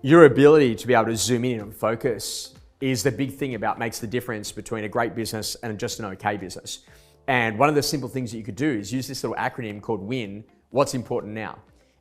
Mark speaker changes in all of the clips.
Speaker 1: Your ability to be able to zoom in and focus is the big thing about makes the difference between a great business and just an okay business. And one of the simple things that you could do is use this little acronym called W.I.N, what's important now.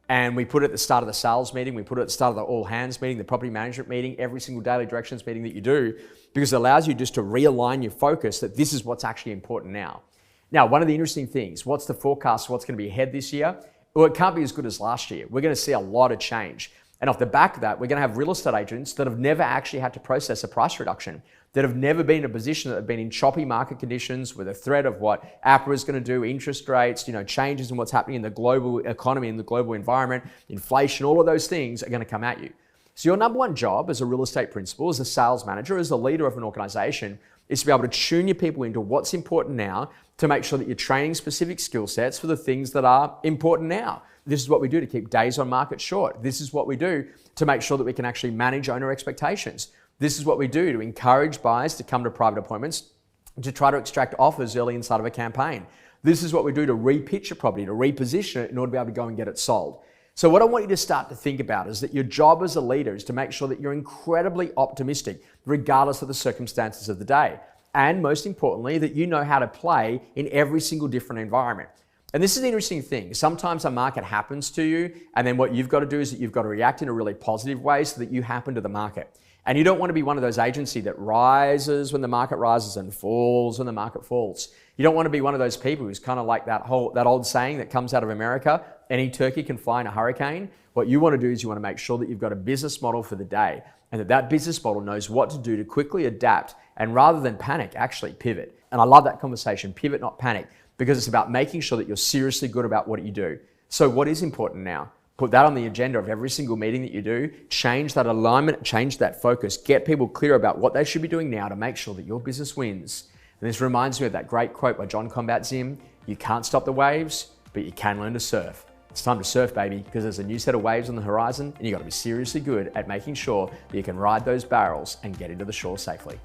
Speaker 1: And we put it at the start of the sales meeting, we put it at the start of the all hands meeting, the property management meeting, every single daily directions meeting that you do, because it allows you just to realign your focus that this is what's actually important now. Now, one of the interesting things, what's the forecast, what's going to be ahead this year? Well, it can't be as good as last year. We're going to see a lot of change. And off the back of that, we're going to have real estate agents that have never actually had to process a price reduction, that have never been in a position that have been in choppy market conditions with a threat of what APRA is going to do, interest rates, changes in what's happening in the global economy, in the global environment, inflation, all of those things are going to come at you. So your number one job as a real estate principal, as a sales manager, as a leader of an organization, is to be able to tune your people into what's important now to make sure that you're training specific skill sets for the things that are important now. This is what we do to keep days on market short. This is what we do to make sure that we can actually manage owner expectations. This is what we do to encourage buyers to come to private appointments, to try to extract offers early inside of a campaign. This is what we do to repitch a property, to reposition it in order to be able to go and get it sold. So what I want you to start to think about is that your job as a leader is to make sure that you're incredibly optimistic, regardless of the circumstances of the day. And most importantly, that you know how to play in every single different environment. And this is an interesting thing. Sometimes a market happens to you, and then what you've got to do is that you've got to react in a really positive way so that you happen to the market. And you don't want to be one of those agency that rises when the market rises and falls when the market falls. You don't want to be one of those people who's kind of like that old saying that comes out of America, any turkey can fly in a hurricane. What you want to do is you want to make sure that you've got a business model for the day, and that business model knows what to do to quickly adapt, and rather than panic, actually pivot. And I love that conversation, pivot, not panic, because it's about making sure that you're seriously good about what you do. So what is important now? Put that on the agenda of every single meeting that you do. Change that alignment, change that focus. Get people clear about what they should be doing now to make sure that your business wins. And this reminds me of that great quote by John Combat-Zim, you can't stop the waves, but you can learn to surf. It's time to surf, baby, because there's a new set of waves on the horizon, and you've got to be seriously good at making sure that you can ride those barrels and get into the shore safely.